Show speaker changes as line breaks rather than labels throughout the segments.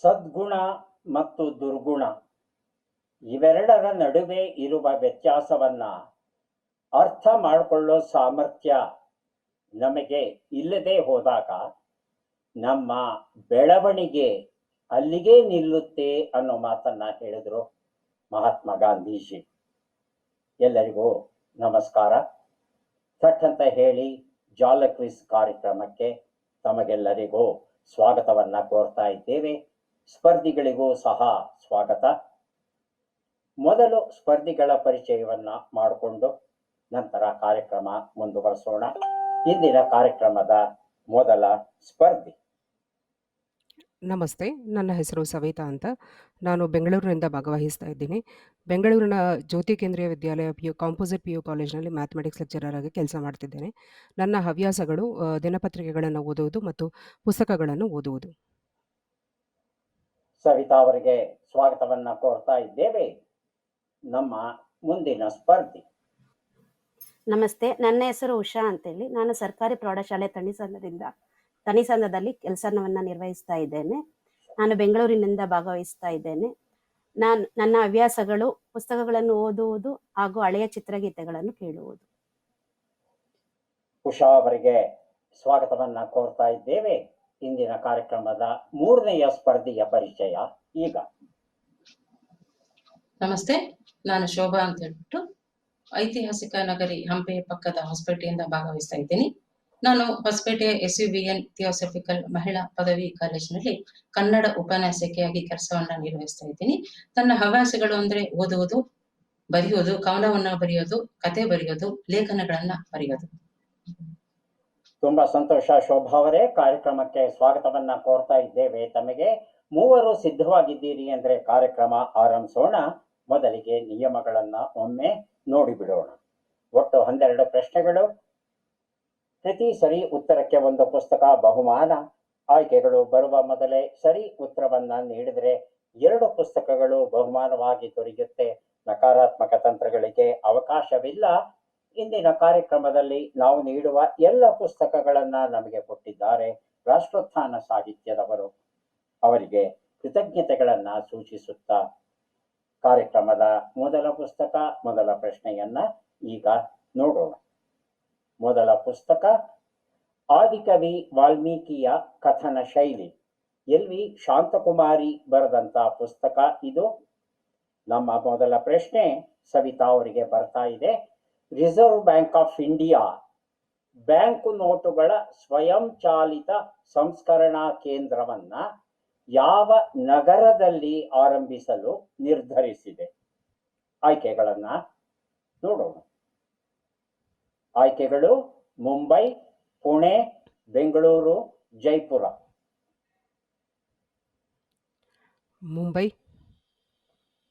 ಸದ್ಗುಣ ಮತ್ತು ದುರ್ಗುಣ ಇವೆರಡರ ನಡುವೆ ಇರುವ ವ್ಯತ್ಯಾಸವನ್ನ ಅರ್ಥ ಮಾಡಿಕೊಳ್ಳೋ ಸಾಮರ್ಥ್ಯ ನಮಗೆ ಇಲ್ಲದೆ ಹೋದಾಗ ನಮ್ಮ ಬೆಳವಣಿಗೆ ಅಲ್ಲಿಗೆ ನಿಲ್ಲುತ್ತೆ ಅನ್ನೋ ಮಾತನ್ನ ಹೇಳಿದ್ರು ಮಹಾತ್ಮ ಗಾಂಧೀಜಿ. ಎಲ್ಲರಿಗೂ ನಮಸ್ಕಾರ. ಥಟ್ ಅಂತ ಹೇಳಿ ಜಾಲ ಕ್ವಿಜ್ ಕಾರ್ಯಕ್ರಮಕ್ಕೆ ತಮಗೆಲ್ಲರಿಗೂ ಸ್ವಾಗತವನ್ನ ಕೋರ್ತಾ ಇದ್ದೇವೆ. ಸ್ಪರ್ಧಿಗಳಿಗೂ ಸಹ ಸ್ವಾಗತ. ಮೊದಲು ಸ್ಪರ್ಧಿಗಳ ಪರಿಚಯವನ್ನ ಮಾಡಿಕೊಂಡು ನಂತರ ಕಾರ್ಯಕ್ರಮ ಮುಂದುವರಿಸೋಣ. ಇಂದಿನ ಕಾರ್ಯಕ್ರಮದ ಮೊದಲ ಸ್ಪರ್ಧಿ.
ನಮಸ್ತೆ, ನನ್ನ ಹೆಸರು ಸವಿತಾ ಅಂತ. ನಾನು ಬೆಂಗಳೂರಿನಿಂದ ಭಾಗವಹಿಸ್ತಾ ಇದ್ದೀನಿ. ಬೆಂಗಳೂರಿನ ಜ್ಯೋತಿ ಕೇಂದ್ರೀಯ ವಿದ್ಯಾಲಯ ಕಾಂಪೋಸಿಟ್ PU ಕಾಲೇಜಿನಲ್ಲಿ ಮ್ಯಾಥಮೆಟಿಕ್ಸ್ ಲೆಕ್ಚರರ್ ಆಗಿ ಕೆಲಸ ಮಾಡ್ತಿದ್ದೇನೆ. ನನ್ನ ಹವ್ಯಾಸಗಳು ದಿನಪತ್ರಿಕೆಗಳನ್ನು ಓದುವುದು ಮತ್ತು ಪುಸ್ತಕಗಳನ್ನು ಓದುವುದು.
ಸವಿತಾ ಅವರಿಗೆ ಸ್ವಾಗತವನ್ನ ಕೋರ್ತಾ ಇದ್ದೇವೆ. ನಮ್ಮ ಮುಂದಿನ ಸ್ಪರ್ಧಿ.
ನಮಸ್ತೆ, ನನ್ನ ಹೆಸರು ಉಷಾ ಅಂತೇಳಿ. ನಾನು ಸರ್ಕಾರಿ ಪ್ರೌಢಶಾಲೆ ತಣಿಸಂದದಲ್ಲಿ ಕೆಲಸವನ್ನ ನಿರ್ವಹಿಸ್ತಾ ಇದ್ದೇನೆ. ನಾನು ಬೆಂಗಳೂರಿನಿಂದ ಭಾಗವಹಿಸ್ತಾ ಇದ್ದೇನೆ. ನನ್ನ ಹವ್ಯಾಸಗಳು ಪುಸ್ತಕಗಳನ್ನು ಓದುವುದು ಹಾಗೂ ಹಳೆಯ ಚಿತ್ರಗೀತೆಗಳನ್ನು ಕೇಳುವುದು.
ಉಷಾ ಅವರಿಗೆ ಸ್ವಾಗತವನ್ನ ಕೋರ್ತಾ ಇದ್ದೇವೆ. ಇಂದಿನ ಕಾರ್ಯಕ್ರಮದ ಮೂರನೆಯ ಸ್ಪರ್ಧಿಯ ಪರಿಚಯ ಈಗ.
ನಮಸ್ತೆ, ನಾನು ಶೋಭಾ ಅಂತ ಹೇಳ್ಬಿಟ್ಟು ಐತಿಹಾಸಿಕ ನಗರಿ ಹಂಪೆ ಪಕ್ಕದ ಹೊಸಪೇಟೆಯಿಂದ ಭಾಗವಹಿಸ್ತಾ ಇದ್ದೀನಿ. ನಾನು ಹೊಸಪೇಟೆಯ SUVN ಥಿಯೋಸಫಿಕಲ್ ಮಹಿಳಾ ಪದವಿ ಕಾಲೇಜಿನಲ್ಲಿ ಕನ್ನಡ ಉಪನ್ಯಾಸಕಿಯಾಗಿ ಕೆಲಸವನ್ನ ನಿರ್ವಹಿಸ್ತಾ ಇದ್ದೀನಿ. ನನ್ನ ಹವ್ಯಾಸಗಳು ಅಂದ್ರೆ ಓದುವುದು, ಬರೆಯುವುದು, ಕವನವನ್ನ ಬರೆಯೋದು, ಕತೆ ಬರೆಯೋದು, ಲೇಖನಗಳನ್ನ ಬರೆಯೋದು.
ತುಂಬಾ ಸಂತೋಷ ಶೋಭಾ ಅವರೇ. ಕಾರ್ಯಕ್ರಮಕ್ಕೆ ಸ್ವಾಗತವನ್ನ ಕೋರ್ತಾ ಇದ್ದೇವೆ ತಮಗೆ. ಮೂವರು ಸಿದ್ಧವಾಗಿದ್ದೀರಿ ಅಂದ್ರೆ ಕಾರ್ಯಕ್ರಮ ಆರಂಭಿಸೋಣ. ಮೊದಲಿಗೆ ನಿಯಮಗಳನ್ನ ಒಮ್ಮೆ ನೋಡಿಬಿಡೋಣ. ಒಟ್ಟು 12 ಪ್ರಶ್ನೆಗಳು. ಪ್ರತಿ ಸರಿ ಉತ್ತರಕ್ಕೆ ಒಂದು ಪುಸ್ತಕ ಬಹುಮಾನ. ಆಯ್ಕೆಗಳು ಬರುವ ಮೊದಲೇ ಸರಿ ಉತ್ತರವನ್ನ ನೀಡಿದ್ರೆ 2 ಪುಸ್ತಕಗಳು ಬಹುಮಾನವಾಗಿ ದೊರೆಯುತ್ತೆ. ನಕಾರಾತ್ಮಕ ತಂತ್ರಗಳಿಗೆ ಅವಕಾಶವಿಲ್ಲ. ಇಂದಿನ ಕಾರ್ಯಕ್ರಮದಲ್ಲಿ ನಾವು ನೀಡುವ ಎಲ್ಲ ಪುಸ್ತಕಗಳನ್ನ ನಮಗೆ ಕೊಟ್ಟಿದ್ದಾರೆ ರಾಷ್ಟ್ರೋತ್ಥಾನ ಸಾಹಿತ್ಯದವರು. ಅವರಿಗೆ ಕೃತಜ್ಞತೆಗಳನ್ನ ಸೂಚಿಸುತ್ತಾ ಕಾರ್ಯಕ್ರಮದ ಮೊದಲ ಪುಸ್ತಕ, ಮೊದಲ ಪ್ರಶ್ನೆಯನ್ನ ಈಗ ನೋಡೋಣ. ಮೊದಲ ಪುಸ್ತಕ ಆದಿಕವಿ ವಾಲ್ಮೀಕಿಯ ಕಥನ ಶೈಲಿ. LV ಶಾಂತಕುಮಾರಿ ಬರೆದಂತ ಪುಸ್ತಕ ಇದು. ನಮ್ಮ ಮೊದಲ ಪ್ರಶ್ನೆ ಸವಿತಾ ಅವರಿಗೆ ಬರ್ತಾ ಇದೆ. Reserve bank of India bank ನೋಟುಗಳ ಸ್ವಯಂಚಾಲಿತ ಸಂಸ್ಕರಣಾ ಕೇಂದ್ರವನ್ನ ಯಾವ ನಗರದಲ್ಲಿ ಆರಂಭಿಸಲು ನಿರ್ಧರಿಸಿದೆ? ಆಯ್ಕೆಗಳನ್ನ ನೋಡೋಣ. ಆಯ್ಕೆಗಳು ಮುಂಬೈ, ಪುಣೆ, ಬೆಂಗಳೂರು, ಜೈಪುರ.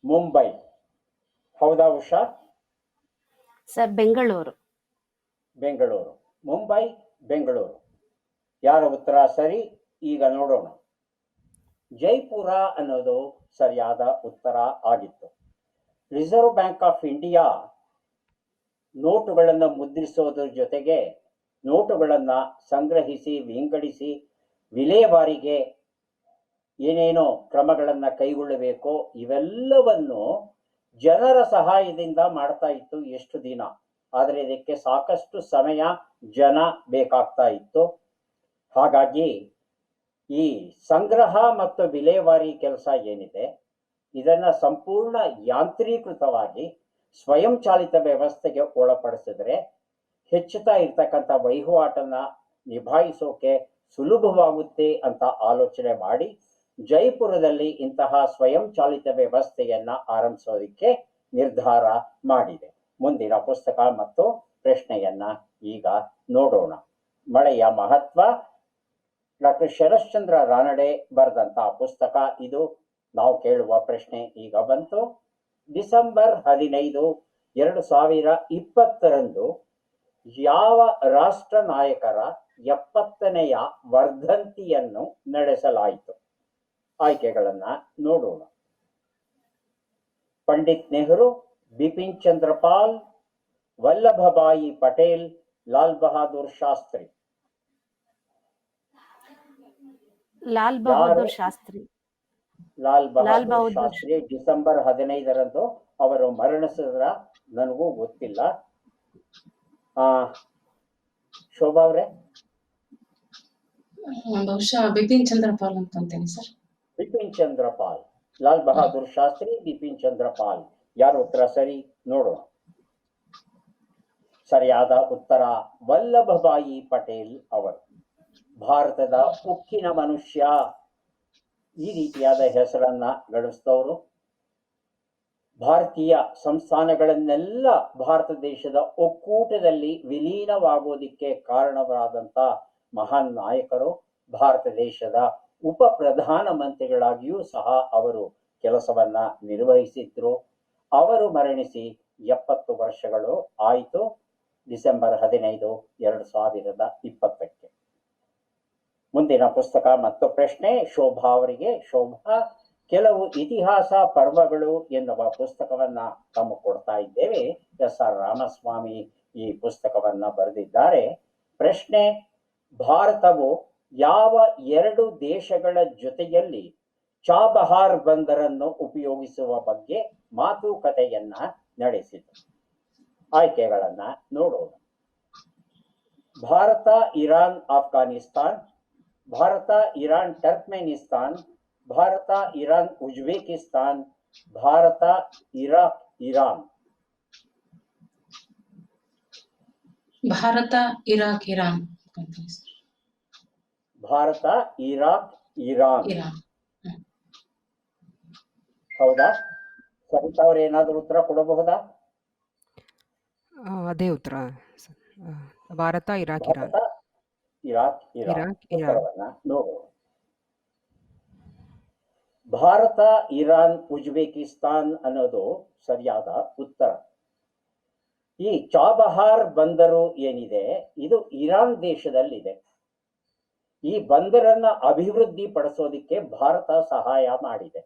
ಮುಂಬೈ ಹೌದಾ ಉಷಾ?
ಸರ್, ಬೆಂಗಳೂರು.
ಮುಂಬೈ, ಬೆಂಗಳೂರು. ಯಾರ ಉತ್ತರ ಸರಿ? ಈಗ ನೋಡೋಣ. ಜೈಪುರ ಅನ್ನೋದು ಸರಿಯಾದ ಉತ್ತರ ಆಗಿತ್ತು. ರಿಸರ್ವ್ ಬ್ಯಾಂಕ್ ಆಫ್ ಇಂಡಿಯಾ ನೋಟುಗಳನ್ನು ಮುದ್ರಿಸೋದ್ರ ಜೊತೆಗೆ ನೋಟುಗಳನ್ನು ಸಂಗ್ರಹಿಸಿ, ವಿಂಗಡಿಸಿ, ವಿಲೇವಾರಿಗೆ ಏನೇನೋ ಕ್ರಮಗಳನ್ನು ಕೈಗೊಳ್ಳಬೇಕು ಇವೆಲ್ಲವನ್ನು ಜನರ ಸಹಾಯದಿಂದ ಮಾಡ್ತಾ ಇತ್ತು ಎಷ್ಟು ದಿನ. ಆದರೆ ಇದಕ್ಕೆ ಸಾಕಷ್ಟು ಸಮಯ, ಜನ ಬೇಕಾಗ್ತಾ ಇತ್ತು. ಹಾಗಾಗಿ ಈ ಸಂಗ್ರಹ ಮತ್ತು ವಿಲೇವಾರಿ ಕೆಲಸ ಏನಿದೆ ಇದನ್ನ ಸಂಪೂರ್ಣ ಯಾಂತ್ರೀಕೃತವಾಗಿ ಸ್ವಯಂಚಾಲಿತ ವ್ಯವಸ್ಥೆಗೆ ಒಳಪಡಿಸಿದ್ರೆ ಹೆಚ್ಚುತ್ತಾ ಇರ್ತಕ್ಕಂಥ ವಹಿವಾಟನ್ನ ನಿಭಾಯಿಸೋಕೆ ಸುಲಭವಾಗುತ್ತೆ ಅಂತ ಆಲೋಚನೆ ಮಾಡಿ ಜೈಪುರದಲ್ಲಿ ಇಂತಹ ಸ್ವಯಂಚಾಲಿತ ವ್ಯವಸ್ಥೆಯನ್ನ ಆರಂಭಿಸೋದಕ್ಕೆ ನಿರ್ಧಾರ ಮಾಡಿದೆ. ಮುಂದಿನ ಪುಸ್ತಕ ಮತ್ತು ಪ್ರಶ್ನೆಯನ್ನ ಈಗ ನೋಡೋಣ. ಮಳೆಯ ಮಹತ್ವ. ಡಾಕ್ಟರ್ ಶರಶ್ಚಂದ್ರ ರಾನಡೆ ಬರೆದಂತ ಪುಸ್ತಕ ಇದು. ನಾವು ಕೇಳುವ ಪ್ರಶ್ನೆ ಈಗ ಬಂತು. ಡಿಸೆಂಬರ್ 15, 2020 ಯಾವ ರಾಷ್ಟ್ರ ನಾಯಕರ 70ನೆಯ ವರ್ಧಂತಿಯನ್ನು ನಡೆಸಲಾಯಿತು? ಆಯ್ಕೆಗಳನ್ನ ನೋಡೋಣ. ಪಂಡಿತ್ ನೆಹರು, ಬಿಪಿನ್ ಚಂದ್ರ ಪಾಲ್, ವಲ್ಲಭಭಾಯಿ ಪಟೇಲ್, ಲಾಲ್ ಬಹದ್ದೂರ್ ಶಾಸ್ತ್ರಿ.
ಲಾಲ್ ಬಹದ್ದೂರ್ ಶಾಸ್ತ್ರಿ.
ಲಾಲ್
ಲಾಲ್
ಬಹದ್ದೂರ್
ಬಹದ್ದೂರ್
ಶಾಸ್ತ್ರಿ ಡಿಸೆಂಬರ್ 15ರಂದು ಅವರು ಮರಣಿಸಿದ್ರ ನನಗೂ ಗೊತ್ತಿಲ್ಲ. ಆ ಶೋಭಾ ಅವರೇ,
ಬಹುಶಃ ಬಿಪಿನ್ ಚಂದ್ರಪಾಲ್ ಅಂತಂತೇನೆ ಸರ್.
ಬಿಪಿನ್ ಚಂದ್ರಪಾಲ್, ಲಾಲ್ ಬಹದ್ದೂರ್ ಶಾಸ್ತ್ರಿ, ಬಿಪಿನ್ ಚಂದ್ರಪಾಲ್, ಯಾರು ಉತ್ತರ ಸರಿ ನೋಡೋಣ. ಸರಿಯಾದ ಉತ್ತರ ವಲ್ಲಭಭಾಯಿ ಪಟೇಲ್ ಅವರು. ಭಾರತದ ಉಕ್ಕಿನ ಮನುಷ್ಯ ಈ ರೀತಿಯಾದ ಹೆಸರನ್ನ ಗಳಿಸಿದವರು. ಭಾರತೀಯ ಸಂಸ್ಥಾನಗಳನ್ನೆಲ್ಲ ಭಾರತ ದೇಶದ ಒಕ್ಕೂಟದಲ್ಲಿ ವಿಲೀನವಾಗುವುದಕ್ಕೆ ಕಾರಣವಾದಂಥ ಮಹಾನ್ ನಾಯಕರು. ಭಾರತ ದೇಶದ ಉಪ ಪ್ರಧಾನ ಮಂತ್ರಿಗಳಾಗಿಯೂ ಸಹ ಅವರು ಕೆಲಸವನ್ನ ನಿರ್ವಹಿಸಿದ್ರು. ಅವರು ಮರಣಿಸಿ 70 ವರ್ಷಗಳು ಆಯಿತು, ಡಿಸೆಂಬರ್ 15, 2020ಕ್ಕೆ. ಮುಂದಿನ ಪುಸ್ತಕ ಮತ್ತು ಪ್ರಶ್ನೆ ಶೋಭಾ ಅವರಿಗೆ. ಶೋಭಾ, ಕೆಲವು ಇತಿಹಾಸ ಪರ್ವಗಳು ಎನ್ನುವ ಪುಸ್ತಕವನ್ನ ತಮ್ಮ ಕೊಡ್ತಾ ಇದ್ದೇವೆ. ಎಸ್.ಆರ್. ರಾಮಸ್ವಾಮಿ ಈ ಪುಸ್ತಕವನ್ನ ಬರೆದಿದ್ದಾರೆ. ಪ್ರಶ್ನೆ, ಭಾರತವು ಯಾವ 2 ದೇಶಗಳ ಜೊತೆಯಲ್ಲಿ ಚಾಬಹಾರ್ ಬಂದರನ್ನು ಉಪಯೋಗಿಸುವ ಬಗ್ಗೆ ಮಾತುಕತೆಯನ್ನ ನಡೆಸಿತು? ಆಯ್ಕೆಗಳನ್ನ ನೋಡೋಣ. Bharat, Iran, Afghanistan, Bharat, Iran, Turkmenistan, Bharat, Iran, Uzbekistan, Bharat, Iraq, Iran.
Bharat, Iraq, Iran ಅಂತಂತೇನೆ sir.
Bharat, Iraq, Iran.
Iran.
ಹೌದಾ? ಸರಿತಾ ಅವ್ರು ಏನಾದರೂ ಉತ್ತರ ಕೊಡಬಹುದಾ?
ಅದೇ ಉತ್ತರ sir. Bharat, Iraq, Iran.
Bharat, Iraq, Iran.
Iraq, Iran.
ಉತ್ತರವನ್ನ ನೋಡೋಣ. ಭಾರತ, ಇರಾನ್, ಉಜ್ಬೇಕಿಸ್ತಾನ್ ಅನ್ನೋದು ಸರಿಯಾದ ಉತ್ತರ. ಈ ಚಾಬಹಾರ್ ಬಂದರು ಏನಿದೆ ಇದು ಇರಾನ್ ದೇಶದಲ್ಲಿದೆ. ಈ ಬಂದರನ್ನ ಅಭಿವೃದ್ಧಿ ಪಡಿಸೋದಿಕ್ಕೆ ಭಾರತ ಸಹಾಯ ಮಾಡಿದೆ.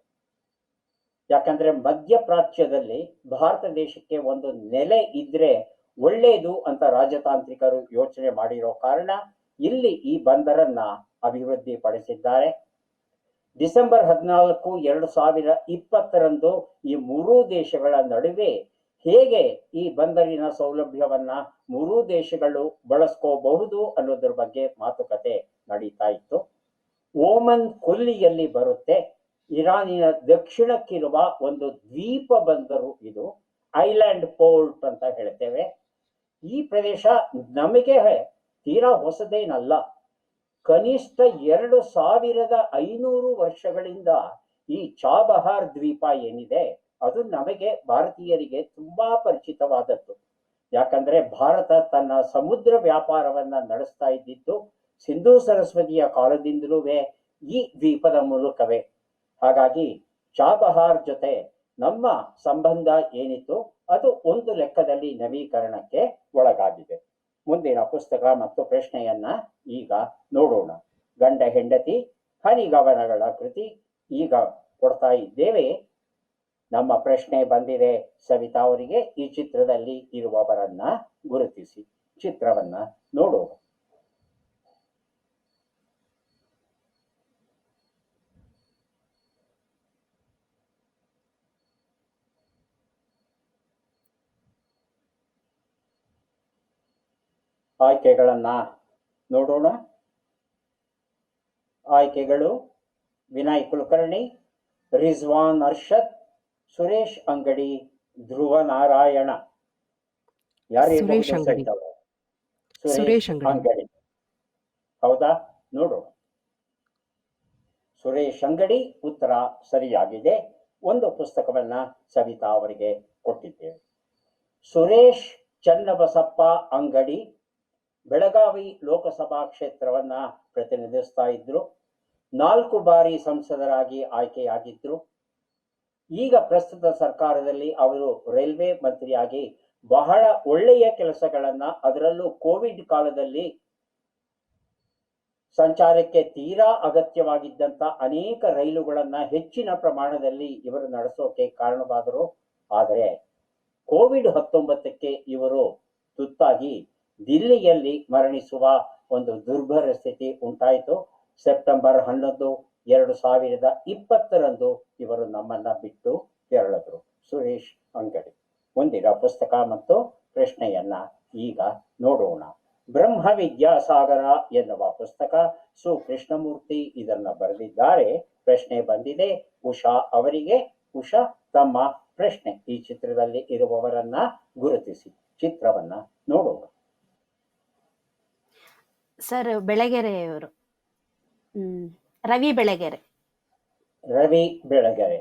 ಯಾಕಂದ್ರೆ ಮಧ್ಯಪ್ರಾಚ್ಯದಲ್ಲಿ ಭಾರತ ದೇಶಕ್ಕೆ ಒಂದು ನೆಲೆ ಇದ್ರೆ ಒಳ್ಳೇದು ಅಂತ ರಾಜತಾಂತ್ರಿಕರು ಯೋಚನೆ ಮಾಡಿರೋ ಕಾರಣ ಇಲ್ಲಿ ಈ ಬಂದರನ್ನ ಅಭಿವೃದ್ಧಿ ಪಡಿಸಿದ್ದಾರೆ. ಡಿಸೆಂಬರ್ 14, 2020ರಂದು ಈ 3 ದೇಶಗಳ ನಡುವೆ ಹೇಗೆ ಈ ಬಂದರಿನ ಸೌಲಭ್ಯವನ್ನ 3 ದೇಶಗಳು ಬಳಸ್ಕೋಬಹುದು ಅನ್ನೋದ್ರ ಬಗ್ಗೆ ಮಾತುಕತೆ ನಡೀತಾ ಇತ್ತು. ಓಮನ್ ಕೊಲ್ಲಿಯಲ್ಲಿ ಬರುತ್ತೆ. ಇರಾನಿನ ದಕ್ಷಿಣಕ್ಕಿರುವ ಒಂದು ದ್ವೀಪ ಬಂದರು ಇದು. ಐಲ್ಯಾಂಡ್ ಪೋರ್ಟ್ ಅಂತ ಹೇಳ್ತೇವೆ. ಈ ಪ್ರದೇಶ ನಮಗೆ ತೀರಾ ಹೊಸದೇನಲ್ಲ. ಕನಿಷ್ಠ 2500 ವರ್ಷಗಳಿಂದ ಈ ಚಾಬಹಾರ್ ದ್ವೀಪ ಏನಿದೆ ಅದು ನಮಗೆ ಭಾರತೀಯರಿಗೆ ತುಂಬಾ ಪರಿಚಿತವಾದದ್ದು. ಯಾಕಂದ್ರೆ ಭಾರತ ತನ್ನ ಸಮುದ್ರ ವ್ಯಾಪಾರವನ್ನ ನಡೆಸ್ತಾ ಇದ್ದಿದ್ದು ಸಿಂಧೂ ಸರಸ್ವತಿಯ ಕಾಲದಿಂದಲೂ ಈ ದ್ವೀಪದ ಮೂಲಕವೇ. ಹಾಗಾಗಿ ಚಾಬಹಾರ್ ಜೊತೆ ನಮ್ಮ ಸಂಬಂಧ ಏನಿತ್ತು ಅದು ಒಂದು ಲೆಕ್ಕದಲ್ಲಿ ನವೀಕರಣಕ್ಕೆ ಒಳಗಾಗಿದೆ. ಮುಂದಿನ ಪುಸ್ತಕ ಮತ್ತು ಪ್ರಶ್ನೆಯನ್ನ ಈಗ ನೋಡೋಣ. ಗಂಡ ಹೆಂಡತಿ ಹನಿಗವನಗಳ ಕೃತಿ ಈಗ ಕೊಡ್ತಾ ಇದ್ದೇವೆ. ನಮ್ಮ ಪ್ರಶ್ನೆ ಬಂದಿದೆ ಸವಿತಾ ಅವರಿಗೆ. ಈ ಚಿತ್ರದಲ್ಲಿ ಇರುವವರನ್ನ ಗುರುತಿಸಿ. ಚಿತ್ರವನ್ನ ನೋಡೋಣ. ಆಯ್ಕೆಗಳನ್ನ ನೋಡೋಣ. ಆಯ್ಕೆಗಳು: ವಿನಯ್ ಕುಲಕರ್ಣಿ, ರಿಜ್ವಾನ್ ಅರ್ಷದ್, ಸುರೇಶ್ ಅಂಗಡಿ, ಧ್ರುವ ನಾರಾಯಣ.
ಸುರೇಶ್ ಅಂಗಡಿ.
ಸುರೇಶ್ ಅಂಗಡಿ. ಹೌದಾ? ನೋಡೋಣ. ಸುರೇಶ್ ಅಂಗಡಿ ಉತ್ತರ ಸರಿಯಾಗಿದೆ. ಒಂದು ಪುಸ್ತಕವನ್ನ ಸವಿತಾ ಅವರಿಗೆ ಕೊಟ್ಟಿದ್ದೇವೆ. ಸುರೇಶ್ ಚನ್ನಬಸಪ್ಪ ಅಂಗಡಿ ಬೆಳಗಾವಿ ಲೋಕಸಭಾ ಕ್ಷೇತ್ರವನ್ನ ಪ್ರತಿನಿಧಿಸ್ತಾ ಇದ್ರು. 4 ಬಾರಿ ಸಂಸದರಾಗಿ ಆಯ್ಕೆಯಾಗಿದ್ರು. ಈಗ ಪ್ರಸ್ತುತ ಸರ್ಕಾರದಲ್ಲಿ ಅವರು ರೈಲ್ವೆ ಮಂತ್ರಿಯಾಗಿ ಬಹಳ ಒಳ್ಳೆಯ ಕೆಲಸಗಳನ್ನ, ಅದರಲ್ಲೂ ಕೋವಿಡ್ ಕಾಲದಲ್ಲಿ ಸಂಚಾರಕ್ಕೆ ತೀರಾ ಅಗತ್ಯವಾಗಿದ್ದಂತ ಅನೇಕ ರೈಲುಗಳನ್ನ ಹೆಚ್ಚಿನ ಪ್ರಮಾಣದಲ್ಲಿ ಇವರು ನಡೆಸೋಕೆ ಕಾರಣವಾದರು. ಆದರೆ ಕೋವಿಡ್-19ಕ್ಕೆ ಇವರು ತುತ್ತಾಗಿ ದಿಲ್ಲಿಯಲ್ಲಿ ಮರಣಿಸುವ ಒಂದು ದುರ್ಭರ ಸ್ಥಿತಿ ಉಂಟಾಯಿತು. ಸೆಪ್ಟೆಂಬರ್ 11, 2020ರಂದು ಇವರು ನಮ್ಮನ್ನ ಬಿಟ್ಟು ತೆರಳಿದ್ರು. ಸುರೇಶ್ ಅಂಗಡಿ. ಮುಂದಿನ ಪುಸ್ತಕ ಮತ್ತು ಪ್ರಶ್ನೆಯನ್ನ ಈಗ ನೋಡೋಣ. ಬ್ರಹ್ಮ ವಿದ್ಯಾಸಾಗರ ಎನ್ನುವ ಪುಸ್ತಕ. ಸು ಕೃಷ್ಣಮೂರ್ತಿ ಇದನ್ನ ಬರೆದಿದ್ದಾರೆ. ಪ್ರಶ್ನೆ ಬಂದಿದೆ ಉಷಾ ಅವರಿಗೆ. ಉಷಾ, ತಮ್ಮ ಪ್ರಶ್ನೆ. ಈ ಚಿತ್ರದಲ್ಲಿ ಇರುವವರನ್ನ ಗುರುತಿಸಿ. ಚಿತ್ರವನ್ನ ನೋಡೋಣ.
ಸರ್ ಬೆಳಗೆರೆಯವರು. ರವಿ ಬೆಳಗೆರೆ.
ರವಿ ಬೆಳಗೆರೆ.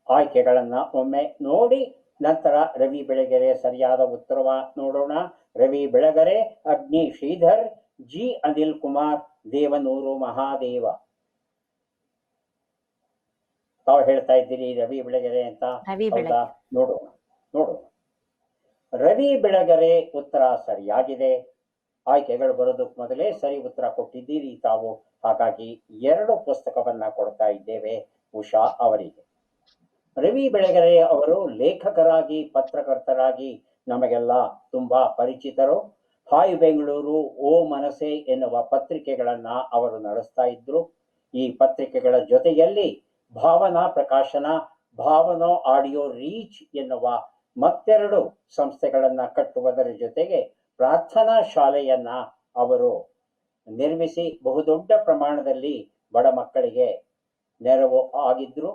ಆಯ್ಕೆಗಳನ್ನ ಒಮ್ಮೆ ನೋಡಿ ನಂತರ ರವಿ ಬೆಳಗೆರೆ ಸರಿಯಾದ ಉತ್ತರವ ನೋಡೋಣ. ರವಿ ಬೆಳಗೆರೆ, ಅಗ್ನಿ ಶ್ರೀಧರ್, ಜಿ ಅನಿಲ್ ಕುಮಾರ್, ದೇವನೂರು ಮಹಾದೇವ. ತಾವು ಹೇಳ್ತಾ ಇದ್ದೀರಿ ರವಿ ಬೆಳಗೆರೆ ಅಂತ.
ರವಿ
ಹೌದಾ?
ಬೆಳಗೆರೆ.
ನೋಡೋಣ. ರವಿ ಬೆಳಗೆರೆ ಉತ್ತರ ಸರಿಯಾಗಿದೆ. ಆಯ್ಕೆಗಳು ಬರೋದಕ್ಕೆ ಮೊದಲೇ ಸರಿ ಉತ್ತರ ಕೊಟ್ಟಿದ್ದೀರಿ ತಾವು. ಹಾಗಾಗಿ 2 ಪುಸ್ತಕವನ್ನ ಕೊಡ್ತಾ ಇದ್ದೇವೆ ಉಷಾ ಅವರಿಗೆ. ರವಿ ಬೆಳಗೆರೆ ಅವರು ಲೇಖಕರಾಗಿ, ಪತ್ರಕರ್ತರಾಗಿ ನಮಗೆಲ್ಲ ತುಂಬಾ ಪರಿಚಿತರು. ಹಾಯ್ ಬೆಂಗಳೂರು, ಓ ಮನಸೆ ಎನ್ನುವ ಪತ್ರಿಕೆಗಳನ್ನ ಅವರು ನಡೆಸ್ತಾ ಇದ್ರು. ಈ ಪತ್ರಿಕೆಗಳ ಜೊತೆಯಲ್ಲಿ ಭಾವನಾ ಪ್ರಕಾಶನ, ಭಾವನಾ ಆಡಿಯೋ ರೀಚ್ ಎನ್ನುವ ಮತ್ತೆರಡು ಸಂಸ್ಥೆಗಳನ್ನ ಕಟ್ಟುವುದರ ಜೊತೆಗೆ ಪ್ರಾರ್ಥನಾ ಶಾಲೆಯನ್ನ ಅವರು ನಿರ್ಮಿಸಿ ಬಹುದೊಡ್ಡ ಪ್ರಮಾಣದಲ್ಲಿ ಬಡ ಮಕ್ಕಳಿಗೆ ನೆರವು ಆಗಿದ್ರು.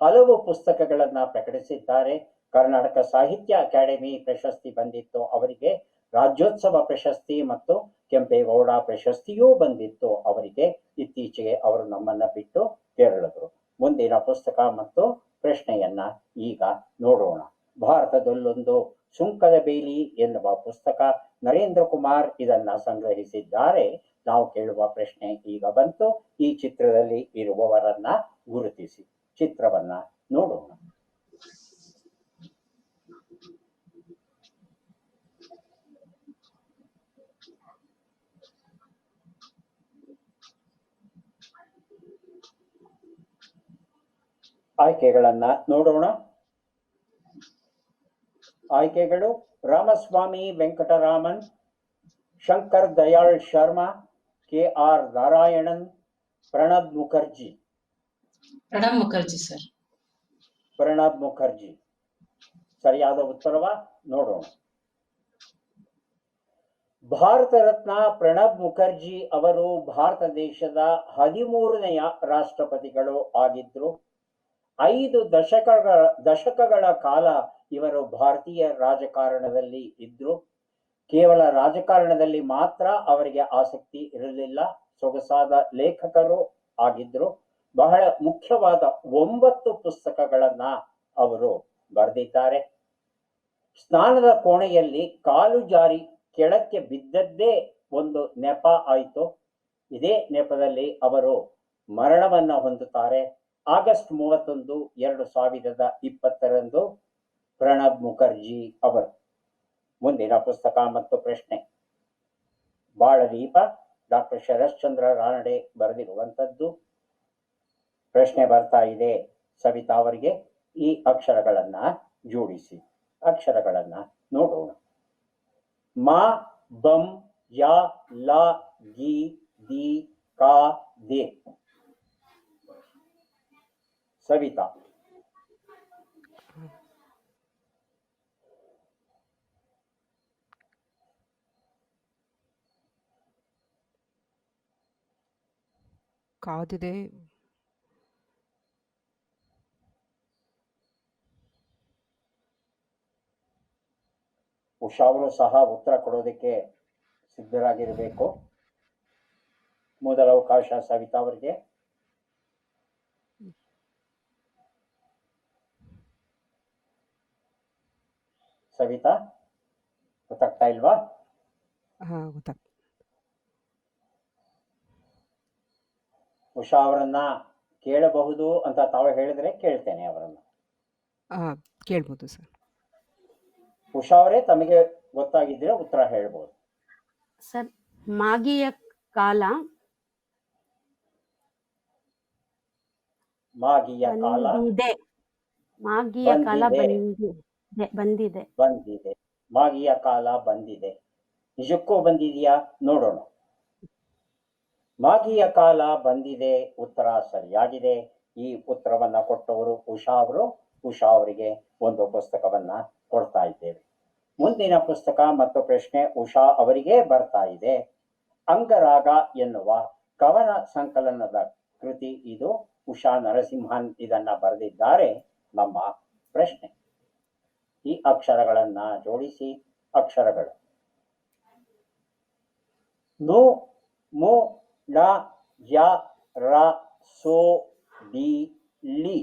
ಹಲವು ಪುಸ್ತಕಗಳನ್ನ ಪ್ರಕಟಿಸಿದ್ದಾರೆ. ಕರ್ನಾಟಕ ಸಾಹಿತ್ಯ ಅಕಾಡೆಮಿ ಪ್ರಶಸ್ತಿ ಬಂದಿತ್ತು ಅವರಿಗೆ. ರಾಜ್ಯೋತ್ಸವ ಪ್ರಶಸ್ತಿ ಮತ್ತು ಕೆಂಪೇಗೌಡ ಪ್ರಶಸ್ತಿಯೂ ಬಂದಿತ್ತು ಅವರಿಗೆ. ಇತ್ತೀಚೆಗೆ ಅವರು ನಮ್ಮನ್ನ ಬಿಟ್ಟು ತೆರಳಿದ್ರು. ಮುಂದಿನ ಪುಸ್ತಕ ಮತ್ತು ಪ್ರಶ್ನೆಯನ್ನ ಈಗ ನೋಡೋಣ. ಭಾರತದಲ್ಲೊಂದು ಸುಂಕದ ಬೇಲಿ ಎನ್ನುವ ಪುಸ್ತಕ. ನರೇಂದ್ರ ಕುಮಾರ್ ಇದನ್ನ ಸಂಗ್ರಹಿಸಿದ್ದಾರೆ. ನಾವು ಕೇಳುವ ಪ್ರಶ್ನೆ ಈಗ ಬಂತು. ಈ ಚಿತ್ರದಲ್ಲಿ ಇರುವವರನ್ನ ಗುರುತಿಸಿ. ಚಿತ್ರವನ್ನ ನೋಡೋಣ. ಆಯ್ಕೆಗಳನ್ನ ನೋಡೋಣ. ಆಯ್ಕೆಗಳು: ರಾಮಸ್ವಾಮಿ ವೆಂಕಟರಾಮನ್, ಶಂಕರ್ ದಯಾಳ್ ಶರ್ಮಾ, KR ನಾರಾಯಣನ್, ಪ್ರಣಬ್ ಮುಖರ್ಜಿ.
ಪ್ರಣಬ್ ಮುಖರ್ಜಿ ಸರ್.
ಪ್ರಣಬ್ ಮುಖರ್ಜಿ ಸರಿಯಾದ ಉತ್ತರವ ನೋಡೋಣ. ಭಾರತ ರತ್ನ ಪ್ರಣಬ್ ಮುಖರ್ಜಿ ಅವರು ಭಾರತ ದೇಶದ 13ನೆಯ ರಾಷ್ಟ್ರಪತಿಗಳು ಆಗಿದ್ರು. 5 ದಶಕಗಳ ಕಾಲ ಇವರು ಭಾರತೀಯ ರಾಜಕಾರಣದಲ್ಲಿ ಇದ್ರು. ಕೇವಲ ರಾಜಕಾರಣದಲ್ಲಿ ಮಾತ್ರ ಅವರಿಗೆ ಆಸಕ್ತಿ ಇರಲಿಲ್ಲ. ಸೊಗಸಾದ ಲೇಖಕರು ಆಗಿದ್ರು. ಬಹಳ ಮುಖ್ಯವಾದ 9 ಪುಸ್ತಕಗಳನ್ನ ಅವರು ಬರೆದಿದ್ದಾರೆ. ಸ್ನಾನದ ಕೋಣೆಯಲ್ಲಿ ಕಾಲು ಜಾರಿ ಕೆಳಕ್ಕೆ ಬಿದ್ದದ್ದೇ ಒಂದು ನೆಪ ಆಯಿತು. ಇದೇ ನೆಪದಲ್ಲಿ ಅವರು ಮರಣವನ್ನ ಹೊಂದುತ್ತಾರೆ. ಆಗಸ್ಟ್ 31, 2020ರಂದು ಪ್ರಣಬ್ ಮುಖರ್ಜಿ ಅವರು. ಮುಂದಿನ ಪುಸ್ತಕ ಮತ್ತು ಪ್ರಶ್ನೆ. ಬಾಳದೀಪ, ಡಾಕ್ಟರ್ ಶರಶ್ಚಂದ್ರ ರಾನಡೆ ಬರೆದಿರುವಂಥದ್ದು. ಪ್ರಶ್ನೆ ಬರ್ತಾ ಇದೆ ಸವಿತಾ ಅವರಿಗೆ. ಈ ಅಕ್ಷರಗಳನ್ನ ಜೋಡಿಸಿ. ಅಕ್ಷರಗಳನ್ನ ನೋಡೋಣ. ಮಾ, ಬಂ, ಯಾ, ಲಾ, ಗಿ, ದಿ, ಕಾ, ದೆ. ಸವಿತಾ.
ಕಾದಿದೆ.
ಉಷಾ ಅವರು ಸಹ ಉತ್ತರ ಕೊಡೋದಕ್ಕೆ ಸಿದ್ಧರಾಗಿರಬೇಕು. ಮೊದಲ ಅವಕಾಶ ಸವಿತಾ ಅವರಿಗೆ. ಸವಿತಾ ಗೊತ್ತಾಗ್ತಾ ಇಲ್ವಾ?
ಗೊತ್ತಾಗ್ತದೆ.
ಉಷಾ ಅವರನ್ನ ಕೇಳಬಹುದು ಅಂತ ತಾವು ಹೇಳಿದ್ರೆ ಕೇಳ್ತೇನೆ ಅವರನ್ನ.
ಕೇಳ್ಬೋದು ಸರ್.
ಉಷಾ ಅವರೇ, ತಮಗೆ ಗೊತ್ತಾಗಿದ್ರೆ ಉತ್ತರ ಹೇಳ್ಬೋದು.
ಸರ್ ಮಾಗಿಯ ಕಾಲ.
ಮಾಗಿಯ ಕಾಲ
ಬಂದಿದೆ. ಮಾಗಿಯ ಕಾಲ ಬಂದಿದೆ.
ಬಂದಿದೆ. ಮಾಗಿಯ ಕಾಲ ಬಂದಿದೆ. ನಿಜಕ್ಕೂ ಬಂದಿದೆಯಾ? ನೋಡೋಣ. ಮಾಗಿಯ ಕಾಲ ಬಂದಿದೆ ಉತ್ತರ ಸರಿಯಾಗಿದೆ. ಈ ಉತ್ತರವನ್ನ ಕೊಟ್ಟವರು ಉಷಾ ಅವರು. ಉಷಾ ಅವರಿಗೆ ಒಂದು ಪುಸ್ತಕವನ್ನ ಕೊಡ್ತಾ ಇದ್ದೇವೆ. ಮುಂದಿನ ಪುಸ್ತಕ ಮತ್ತು ಪ್ರಶ್ನೆ ಉಷಾ ಅವರಿಗೆ ಬರ್ತಾ ಇದೆ. ಅಂಗರಾಗ ಎನ್ನುವ ಕವನ ಸಂಕಲನದ ಕೃತಿ ಇದು. ಉಷಾ ನರಸಿಂಹನ್ ಇದನ್ನ ಬರೆದಿದ್ದಾರೆ. ನಮ್ಮ ಪ್ರಶ್ನೆ, ಈ ಅಕ್ಷರಗಳನ್ನ ಜೋಡಿಸಿ. ಅಕ್ಷರಗಳು ನು, ಮು, ಳ, ಯ, ರ, ಸೋ, ದಿ, ಲಿ.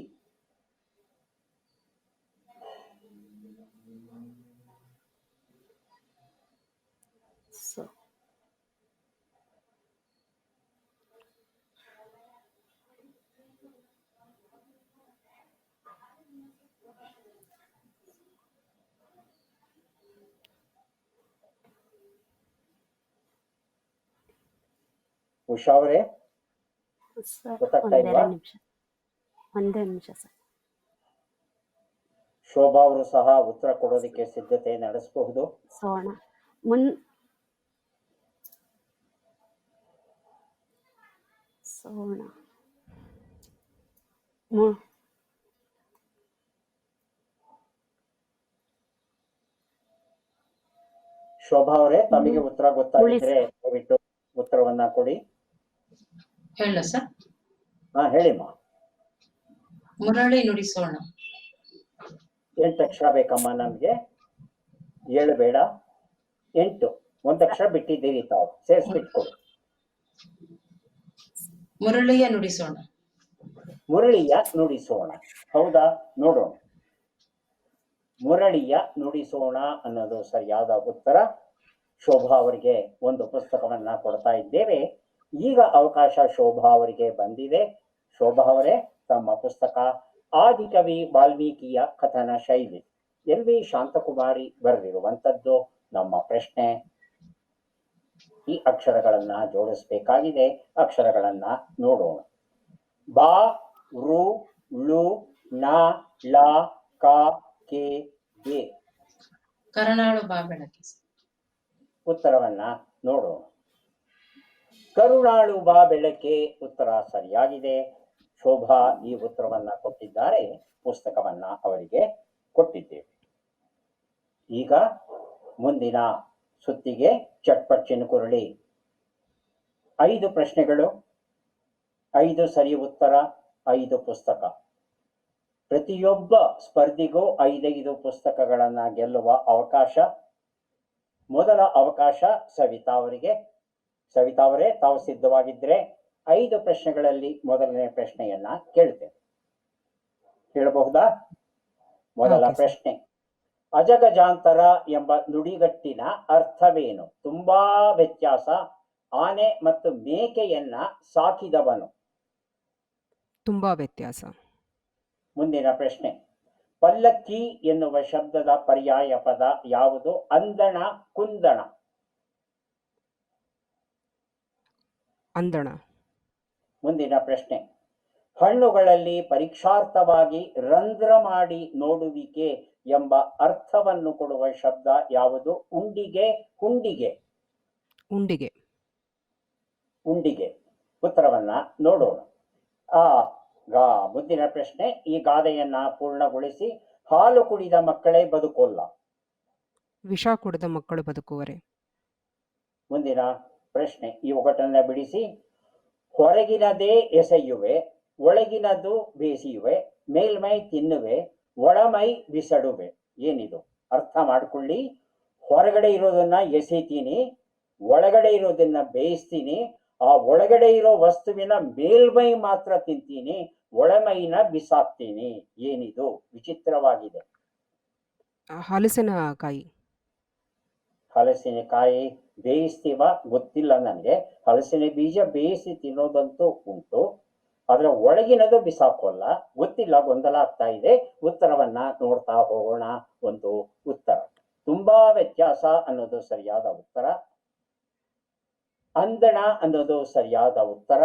ಸೊ
ಉಷಾ ಅವರೇ
ಸರ್
ಗೊತ್ತಾಗ್ತಾ ಇಲ್ವಾ?
ಒಂದೇ ನಿಮಿಷ ಸರ್.
ಶೋಭಾ ಅವರು ಸಹ ಉತ್ತರ ಕೊಡೋದಕ್ಕೆ ಸಿದ್ಧತೆ ನಡೆಸಬಹುದು.
ಸೋಣ ಸೋಣ
ಶೋಭಾ ಅವರೇ, ತಮಗೆ ಉತ್ತರ ಗೊತ್ತಾಗಿದ್ರೆ ದಯವಿಟ್ಟು ಉತ್ತರವನ್ನ ಕೊಡಿ.
ಹೇಳ ಸರ್.
ಹಾ, ಹೇಳಿಮ್ಮ.
ಮುರಳಿ ನುಡಿಸೋಣ.
8 ಅಕ್ಷರ ಬೇಕಮ್ಮ ನಮ್ಗೆ. 7 ಬೇಡ, 8. 1 ಅಕ್ಷರ ಬಿಟ್ಟಿದ್ದೀರಿ ತಾವು, ಸೇರಿಸ್ಬಿಟ್ಕೊಡಿ.
ಮುರಳಿಯ ನುಡಿಸೋಣ.
ಮುರಳಿಯ ನುಡಿಸೋಣ. ಹೌದಾ? ನೋಡೋಣ. ಮುರಳಿಯ ನುಡಿಸೋಣ ಅನ್ನೋದು ಸರಿಯಾದ ಉತ್ತರ. ಶೋಭಾ ಅವರಿಗೆ ಒಂದು ಪುಸ್ತಕವನ್ನ ಕೊಡ್ತಾ ಇದ್ದೇವೆ. ಈಗ ಅವಕಾಶ ಶೋಭಾ ಅವರಿಗೆ ಬಂದಿದೆ. ಶೋಭಾ ಅವರೇ, ತಮ್ಮ ಪುಸ್ತಕ ಆದಿಕವಿ ವಾಲ್ಮೀಕಿಯ ಕಥನ ಶೈಲಿ, LV ಶಾಂತಕುಮಾರಿ ಬರೆದಿರುವಂಥದ್ದು. ನಮ್ಮ ಪ್ರಶ್ನೆ, ಈ ಅಕ್ಷರಗಳನ್ನ ಜೋಡಿಸಬೇಕಾಗಿದೆ. ಅಕ್ಷರಗಳನ್ನ ನೋಡೋಣ. ಬಾ, ರು, ಳು, ನ, ಳ, ಕ, ಕೆ, ಗೆ.
ಕರುಣಾಳು ಬಾ ಬೆಳಕೆ.
ಉತ್ತರವನ್ನ ನೋಡೋಣ. ಕರುಣಾಳು ಬಾ ಬೆಳಕೆ ಉತ್ತರ ಸರಿಯಾಗಿದೆ. ಶೋಭಾ ಈ ಉತ್ತರವನ್ನ ಕೊಟ್ಟಿದ್ದಾರೆ. ಪುಸ್ತಕವನ್ನ ಅವರಿಗೆ ಕೊಟ್ಟಿದ್ದೇವೆ. ಈಗ ಮುಂದಿನ ಸುತ್ತಿಗೆ ಚಟ್ಪಟ್ ಚಿನುಕುರಳಿ. 5 ಪ್ರಶ್ನೆಗಳು, 5 ಸರಿ ಉತ್ತರ, 5 ಪುಸ್ತಕ. ಪ್ರತಿಯೊಬ್ಬ ಸ್ಪರ್ಧಿಗೂ 5 ಪುಸ್ತಕಗಳನ್ನ ಗೆಲ್ಲುವ ಅವಕಾಶ. ಮೊದಲ ಅವಕಾಶ ಸವಿತಾ ಅವರಿಗೆ. ಸವಿತಾ ಅವರೇ, ತಾವು ಸಿದ್ಧವಾಗಿದ್ರೆ 5 ಪ್ರಶ್ನೆಗಳಲ್ಲಿ ಮೊದಲನೇ ಪ್ರಶ್ನೆಯನ್ನ ಕೇಳ್ತೇನೆ. ಹೇಳಬಹುದಾ? ಮೊದಲ ಪ್ರಶ್ನೆ, ಅಜಗಜಾಂತರ ಎಂಬ ನುಡಿಗಟ್ಟಿನ ಅರ್ಥವೇನು? ತುಂಬಾ ವ್ಯತ್ಯಾಸ. ಆನೆ ಮತ್ತು ಮೇಕೆಯನ್ನ ಸಾಕಿದವನು.
ತುಂಬಾ ವ್ಯತ್ಯಾಸ.
ಮುಂದಿನ ಪ್ರಶ್ನೆ, ಪಲ್ಲಕ್ಕಿ ಎನ್ನುವ ಶಬ್ದದ ಪರ್ಯಾಯ ಪದ ಯಾವುದು? ಅಂದಣ, ಕುಂದಣ.
ಅಂದಣ.
ಮುಂದಿನ ಪ್ರಶ್ನೆ, ಹಣ್ಣುಗಳಲ್ಲಿ ಪರೀಕ್ಷಾರ್ಥವಾಗಿ ರಂಧ್ರ ಮಾಡಿ ನೋಡುವಿಕೆ ಎಂಬ ಅರ್ಥವನ್ನು ಕೊಡುವ ಶಬ್ದ ಯಾವುದು? ಉಂಡಿಗೆ, ಹುಂಡಿಗೆ.
ಉಂಡಿಗೆ.
ಉಂಡಿಗೆ. ಉತ್ತರವನ್ನ ನೋಡೋಣ. ಮುಂದಿನ ಪ್ರಶ್ನೆ, ಈ ಗಾದೆಯನ್ನ ಪೂರ್ಣಗೊಳಿಸಿ. ಹಾಲು ಕುಡಿದ ಮಕ್ಕಳೇ ಬದುಕೋಲ್ಲ.
ವಿಷ ಕುಡಿದ ಮಕ್ಕಳು ಬದುಕುವರೆ.
ಮುಂದಿನ ಪ್ರಶ್ನೆ, ಈ ಒಗಟನ್ನ ಬಿಡಿಸಿ. ಹೊರಗಿನದೇ ಎಸೆಯುವೆ, ಒಳಗಿನದು ಬೇಸಿಯುವೆ, ಮೇಲ್ಮೈ ತಿನ್ನುವೆ, ಒಳಮೈ ಬಿಸಡುವೆ. ಏನಿದು? ಅರ್ಥ ಮಾಡ್ಕೊಳ್ಳಿ. ಹೊರಗಡೆ ಇರೋದನ್ನ ಎಸಿತೀನಿ, ಒಳಗಡೆ ಇರೋದನ್ನ ಬೇಯಿಸ್ತೀನಿ, ಆ ಒಳಗಡೆ ಇರೋ ವಸ್ತುವಿನ ಮೇಲ್ಮೈ ಮಾತ್ರ ತಿಂತೀನಿ, ಒಳಮೈನ ಬಿಸಾಕ್ತೀನಿ. ಏನಿದು? ವಿಚಿತ್ರವಾಗಿದೆ.
ಹಲಸಿನಕಾಯಿ.
ಹಲಸಿನಕಾಯಿ ಬೇಯಿಸ್ತೀವ? ಗೊತ್ತಿಲ್ಲ ನನಗೆ. ಹಲಸಿನ ಬೀಜ ಬೇಯಿಸಿ ತಿನ್ನೋದಂತೂ ಉಂಟು, ಆದ್ರೆ ಒಳಗಿನದು ಬಿಸಾಕೋಲ್ಲ. ಗೊತ್ತಿಲ್ಲ, ಗೊಂದಲ ಆಗ್ತಾ ಇದೆ. ಉತ್ತರವನ್ನ ನೋಡ್ತಾ ಹೋಗೋಣ. ಒಂದು ಉತ್ತರ, ತುಂಬಾ ವ್ಯತ್ಯಾಸ ಅನ್ನೋದು ಸರಿಯಾದ ಉತ್ತರ. ಅಂದಣ ಅನ್ನೋದು ಸರಿಯಾದ ಉತ್ತರ.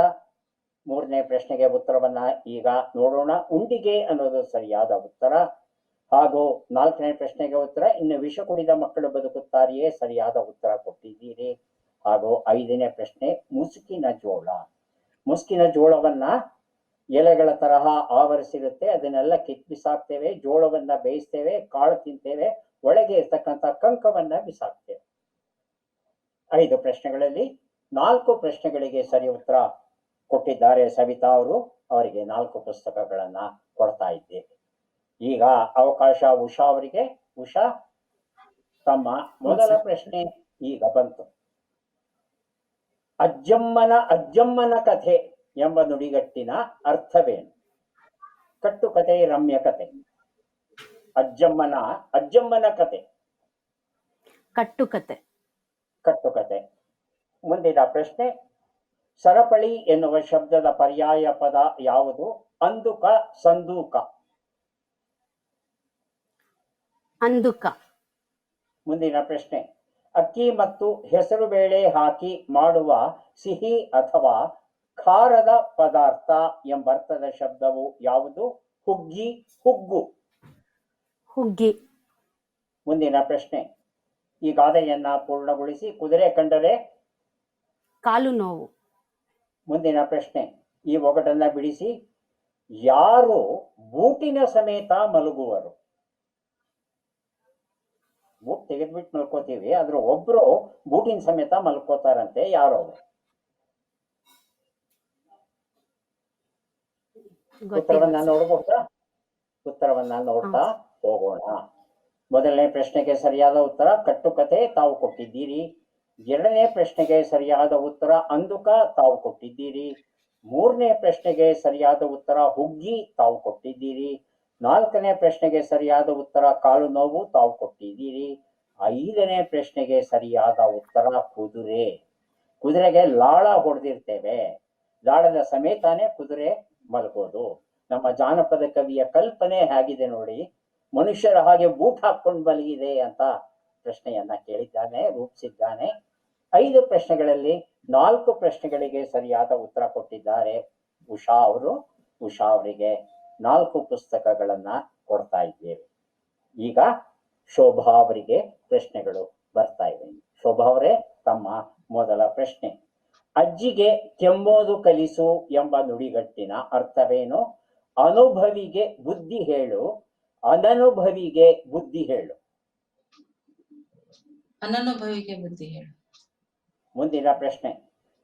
3ನೇ ಪ್ರಶ್ನೆಗೆ ಉತ್ತರವನ್ನ ಈಗ ನೋಡೋಣ. ಉಂಡಿಗೆ ಅನ್ನೋದು ಸರಿಯಾದ ಉತ್ತರ. ಹಾಗೂ 4ನೇ ಪ್ರಶ್ನೆಗೆ ಉತ್ತರ, ಇನ್ನು ವಿಷ ಕುಡಿದ ಮಕ್ಕಳು ಬದುಕುತ್ತಾರೆಯೇ ಸರಿಯಾದ ಉತ್ತರ ಕೊಟ್ಟಿದ್ದೀರಿ. ಹಾಗೂ 5ನೇ ಪ್ರಶ್ನೆ ಮುಸುಕಿನ ಜೋಳ. ಮುಸುಕಿನ ಜೋಳವನ್ನ ಎಲೆಗಳ ತರಹ ಆವರಿಸಿರುತ್ತೆ, ಅದನ್ನೆಲ್ಲ ಕಿತ್ತು ಬಿಸಾಕ್ತೇವೆ, ಜೋಳವನ್ನ ಬೇಯಿಸ್ತೇವೆ, ಕಾಳು ತಿಂತೇವೆ, ಒಳಗೆ ಇರ್ತಕ್ಕಂಥ ಕಂಕವನ್ನ ಬಿಸಾಕ್ತೇವೆ. 5 ಪ್ರಶ್ನೆಗಳಲ್ಲಿ 4 ಪ್ರಶ್ನೆಗಳಿಗೆ ಸರಿ ಉತ್ತರ ಕೊಟ್ಟಿದ್ದಾರೆ ಸವಿತಾ ಅವರು. ಅವರಿಗೆ 4 ಪುಸ್ತಕಗಳನ್ನ ಕೊಡ್ತಾ ಇದ್ದೇವೆ. ಈಗ ಅವಕಾಶ ಉಷಾ ಅವರಿಗೆ. ಉಷಾ, ತಮ್ಮ ಮೊದಲ ಪ್ರಶ್ನೆ ಈಗ ಬಂತು. ಅಜ್ಜಮ್ಮನ ಕಥೆ ಎಂಬ ನುಡಿಗಟ್ಟಿನ ಅರ್ಥವೇನು? ಕಟ್ಟುಕತೆ, ರಮ್ಯ ಕತೆ. ಅಜ್ಜಮ್ಮನ ಕತೆ,
ಕಟ್ಟುಕತೆ.
ಕಟ್ಟುಕತೆ. ಮುಂದಿನ ಪ್ರಶ್ನೆ, ಸರಪಳಿ ಎನ್ನುವ ಶಬ್ದದ ಪರ್ಯಾಯ ಪದ ಯಾವುದು? ಅಂದುಕ, ಸಂದೂಕ.
ಅಂದುಕ.
ಮುಂದಿನ ಪ್ರಶ್ನೆ, ಅಕ್ಕಿ ಮತ್ತು ಹೆಸರು ಬೇಳೆ ಹಾಕಿ ಮಾಡುವ ಸಿಹಿ ಅಥವಾ ಖಾರದ ಪದಾರ್ಥ ಎಂಬರ್ಥದ ಶಬ್ದವು ಯಾವುದು? ಹುಗ್ಗಿ, ಹುಗ್ಗು.
ಹುಗ್ಗಿ.
ಮುಂದಿನ ಪ್ರಶ್ನೆ, ಈ ಗಾದೆಯನ್ನ ಪೂರ್ಣಗೊಳಿಸಿ. ಕುದುರೆ ಕಂಡರೆ
ಕಾಲು ನೋವು.
ಮುಂದಿನ ಪ್ರಶ್ನೆ, ಈ ಒಗಟನ್ನ ಬಿಡಿಸಿ. ಯಾರು ಬೂಟಿನ ಸಮೇತ ಮಲಗುವರು? ಬೂಟ್ ತೆಗೆದ್ಬಿಟ್ಟು ಮಲ್ಕೋತೀವಿ, ಆದ್ರೆ ಒಬ್ರು ಬೂಟಿನ ಸಮೇತ ಮಲ್ಕೋತಾರಂತೆ, ಯಾರು? ಉತ್ತರವನ್ನ ನೋಡಬಹುದಾ? ಉತ್ತರವನ್ನ ನೋಡ್ತಾ ಹೋಗೋಣ. ಮೊದಲನೇ ಪ್ರಶ್ನೆಗೆ ಸರಿಯಾದ ಉತ್ತರ ಕಟ್ಟುಕತೆ, ತಾವು ಕೊಟ್ಟಿದ್ದೀರಿ. 2ನೇ ಪ್ರಶ್ನೆಗೆ ಸರಿಯಾದ ಉತ್ತರ ಅಂದುಕ, ತಾವು ಕೊಟ್ಟಿದ್ದೀರಿ. 3ನೇ ಪ್ರಶ್ನೆಗೆ ಸರಿಯಾದ ಉತ್ತರ ಹುಗ್ಗಿ, ತಾವು ಕೊಟ್ಟಿದ್ದೀರಿ. 4ನೇ ಪ್ರಶ್ನೆಗೆ ಸರಿಯಾದ ಉತ್ತರ ಕಾಲು ನೋವು, ತಾವು ಕೊಟ್ಟಿದ್ದೀರಿ. 5ನೇ ಪ್ರಶ್ನೆಗೆ ಸರಿಯಾದ ಉತ್ತರ ಕುದುರೆ. ಕುದುರೆಗೆ ಲಾಳ ಹೊಡೆದಿರ್ತೇವೆ, ಲಾಳದ ಸಮೇತಾನೆ ಕುದುರೆ ಮಲಗೋದು. ನಮ್ಮ ಜಾನಪದ ಕವಿಯ ಕಲ್ಪನೆ ಹೇಗಿದೆ ನೋಡಿ, ಮನುಷ್ಯರ ಹಾಗೆ ಬೂಟ್ ಹಾಕೊಂಡು ಮಲಗಿದೆ ಅಂತ ಪ್ರಶ್ನೆಯನ್ನ ಕೇಳಿದ್ದಾನೆ, ರೂಪಿಸಿದ್ದಾನೆ. 5 ಪ್ರಶ್ನೆಗಳಲ್ಲಿ 4 ಪ್ರಶ್ನೆಗಳಿಗೆ ಸರಿಯಾದ ಉತ್ತರ ಕೊಟ್ಟಿದ್ದಾರೆ ಉಷಾ ಅವರು. ಉಷಾ ಅವರಿಗೆ 4 ಪುಸ್ತಕಗಳನ್ನ ಕೊಡ್ತಾ ಇದ್ದೇವೆ. ಈಗ ಶೋಭಾ ಅವರಿಗೆ ಪ್ರಶ್ನೆಗಳು ಬರ್ತಾ ಇವೆ. ಶೋಭಾ ಅವರೇ, ತಮ್ಮ ಮೊದಲ ಪ್ರಶ್ನೆ, ಅಜ್ಜಿಗೆ ಕೆಮ್ಮೋದು ಕಲಿಸು ಎಂಬ ನುಡಿಗಟ್ಟಿನ ಅರ್ಥವೇನು? ಅನುಭವಿಗೆ ಬುದ್ಧಿ ಹೇಳು, ಅನನುಭವಿಗೆ ಬುದ್ಧಿ ಹೇಳು.
ಅನನುಭವಿಗೆ ಬುದ್ಧಿ ಹೇಳು.
ಮುಂದಿನ ಪ್ರಶ್ನೆ,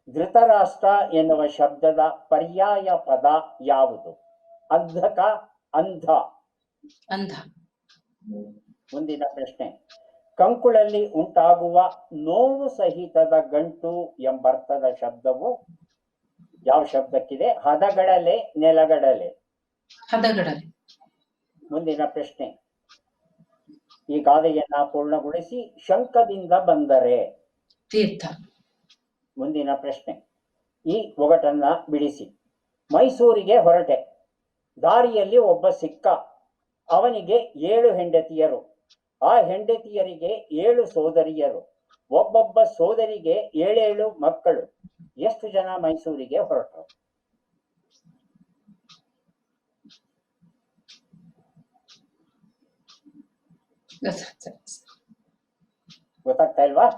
ಧೃತರಾಷ್ಟ್ರ ಎನ್ನುವ ಶಬ್ದದ ಪರ್ಯಾಯ ಪದ ಯಾವುದು? ಅಂಧಕ, ಅಂಧ.
ಅಂಧ.
ಮುಂದಿನ ಪ್ರಶ್ನೆ, ಕಂಕುಳಲ್ಲಿ ಉಂಟಾಗುವ ನೋವು ಸಹಿತದ ಗಂಟು ಎಂಬರ್ಥದ ಶಬ್ದವು ಯಾವ ಶಬ್ದಕ್ಕಿದೆ? ಹದಗಡಲೆ, ನೆಲಗಡಲೆ.
ಹದಗಡಲೆ.
ಮುಂದಿನ ಪ್ರಶ್ನೆ, ಈ ಗಾದೆಯನ್ನ ಪೂರ್ಣಗೊಳಿಸಿ. ಶಂಕದಿಂದ ಬಂದರೆ
ತೀರ್ಥ.
ಮುಂದಿನ ಪ್ರಶ್ನೆ, ಈ ಒಗಟನ್ನ ಬಿಡಿಸಿ. ಮೈಸೂರಿಗೆ ಹೊರಟೆ, ದಾರಿಯಲ್ಲಿ ಒಬ್ಬ ಸಿಕ್ಕ, ಅವನಿಗೆ 7 ಹೆಂಡತಿಯರು, ಆ ಹೆಂಡತಿಯರಿಗೆ 7 ಸೋದರಿಯರು, ಒಬ್ಬೊಬ್ಬ ಸೋದರಿಗೆ 7 ಮಕ್ಕಳು. ಎಷ್ಟು ಜನ ಮೈಸೂರಿಗೆ ಹೊರಟರು? ಗೊತ್ತಾಗ್ತಾ ಇಲ್ವಾ?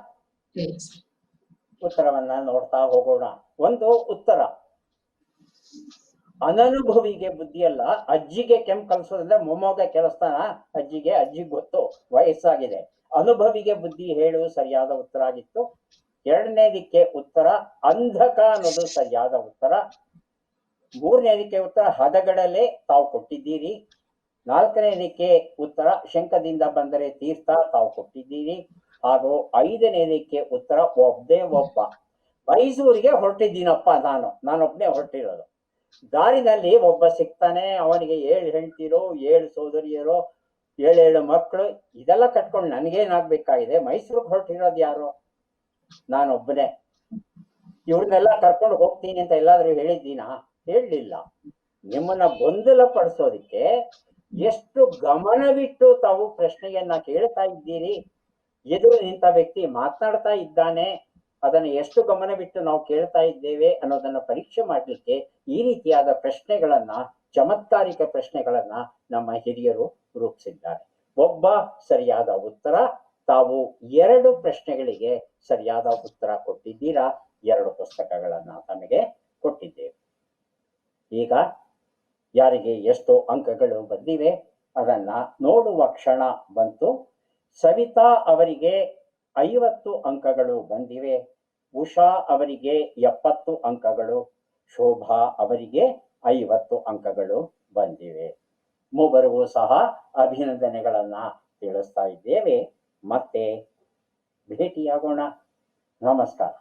ಉತ್ತರವನ್ನ ನೋಡ್ತಾ ಹೋಗೋಣ. ಒಂದು ಉತ್ತರ, ಅನನುಭವಿಗೆ ಬುದ್ಧಿ ಅಲ್ಲ. ಅಜ್ಜಿಗೆ ಕೆಮ್ಮು ಕಲಿಸೋದ್ರಿಂದ ಮೊಮ್ಮಗ ಕೆಲಸ್ತಾನ ಅಜ್ಜಿಗೆ ಗೊತ್ತು, ವಯಸ್ಸಾಗಿದೆ. ಅನುಭವಿಗೆ ಬುದ್ಧಿ ಹೇಳು ಸರಿಯಾದ ಉತ್ತರ ಆಗಿತ್ತು. 2ನೇದಕ್ಕೆ ಉತ್ತರ ಅಂಧಕ ಅನ್ನೋದು ಸರಿಯಾದ ಉತ್ತರ. 3ನೇದಕ್ಕೆ ಉತ್ತರ ಹದಗಡಲೆ, ತಾವು ಕೊಟ್ಟಿದ್ದೀರಿ. 4ನೇದಕ್ಕೆ ಉತ್ತರ ಶಂಕದಿಂದ ಬಂದರೆ ತೀರ್ಥ, ತಾವು ಕೊಟ್ಟಿದ್ದೀರಿ. ಹಾಗೂ 5ನೇದಕ್ಕೆ ಉತ್ತರ ಒಬ್ಬನೇ ಒಬ್ಬ. ಮೈಸೂರಿಗೆ ಹೊರಟಿದ್ದೀನಪ್ಪ, ನಾನೊಬ್ಬನೇ ಹೊರಟಿರೋದು. ದಾರಿನಲ್ಲಿ ಒಬ್ಬ ಸಿಗ್ತಾನೆ, ಅವನಿಗೆ 7 ಹೆಂಡತಿರು, 7 ಸೋದರಿಯರು, 7 ಮಕ್ಕಳು. ಇದೆಲ್ಲ ಕಟ್ಕೊಂಡು ನನಗೇನಾಗ್ಬೇಕಾಗಿದೆ? ಮೈಸೂರಿಗೆ ಹೊರಟಿರೋದು ಯಾರು? ನಾನೊಬ್ಬನೇ. ಇವ್ರನ್ನೆಲ್ಲ ಕರ್ಕೊಂಡು ಹೋಗ್ತೀನಿ ಅಂತ ಎಲ್ಲಾದ್ರೂ ಹೇಳಿದ್ದೀನಾ? ಹೇಳಲಿಲ್ಲ. ನಿಮ್ಮನ್ನ ಗೊಂದಲ ಪಡಿಸೋದಿಕ್ಕೆ ಎಷ್ಟು ಗಮನವಿಟ್ಟು ತಾವು ಪ್ರಶ್ನೆಯನ್ನ ಕೇಳ್ತಾ ಇದ್ದೀರಿ. ಎದುರು ನಿಂತ ವ್ಯಕ್ತಿ ಮಾತನಾಡ್ತಾ ಇದ್ದಾನೆ, ಅದನ್ನು ಎಷ್ಟು ಗಮನವಿಟ್ಟು ನಾವು ಕೇಳ್ತಾ ಇದ್ದೇವೆ ಅನ್ನೋದನ್ನ ಪರೀಕ್ಷೆ ಮಾಡಲಿಕ್ಕೆ ಈ ರೀತಿಯಾದ ಪ್ರಶ್ನೆಗಳನ್ನ, ಚಮತ್ಕಾರಿಕ ಪ್ರಶ್ನೆಗಳನ್ನ ನಮ್ಮ ಹಿರಿಯರು ರೂಪಿಸಿದ್ದಾರೆ. ಒಬ್ಬ ಸರಿಯಾದ ಉತ್ತರ ತಾವು 2 ಪ್ರಶ್ನೆಗಳಿಗೆ ಸರಿಯಾದ ಉತ್ತರ ಕೊಟ್ಟಿದ್ದೀರಾ. 2 ಪುಸ್ತಕಗಳನ್ನ ತಮಗೆ ಕೊಟ್ಟಿದ್ದೇವೆ. ಈಗ ಯಾರಿಗೆ ಎಷ್ಟು ಅಂಕಗಳು ಬಂದಿವೆ ಅದನ್ನ ನೋಡುವ ಕ್ಷಣ ಬಂತು. ಸವಿತಾ ಅವರಿಗೆ 50 ಅಂಕಗಳು ಬಂದಿವೆ, ಉಷಾ ಅವರಿಗೆ 70 ಅಂಕಗಳು, ಶೋಭಾ ಅವರಿಗೆ 50 ಅಂಕಗಳು ಬಂದಿವೆ. ಮೂವರಿಗೂ ಸಹ ಅಭಿನಂದನೆಗಳನ್ನ ತಿಳಿಸ್ತಾ ಇದ್ದೇವೆ. ಮತ್ತೆ ಭೇಟಿಯಾಗೋಣ. ನಮಸ್ಕಾರ.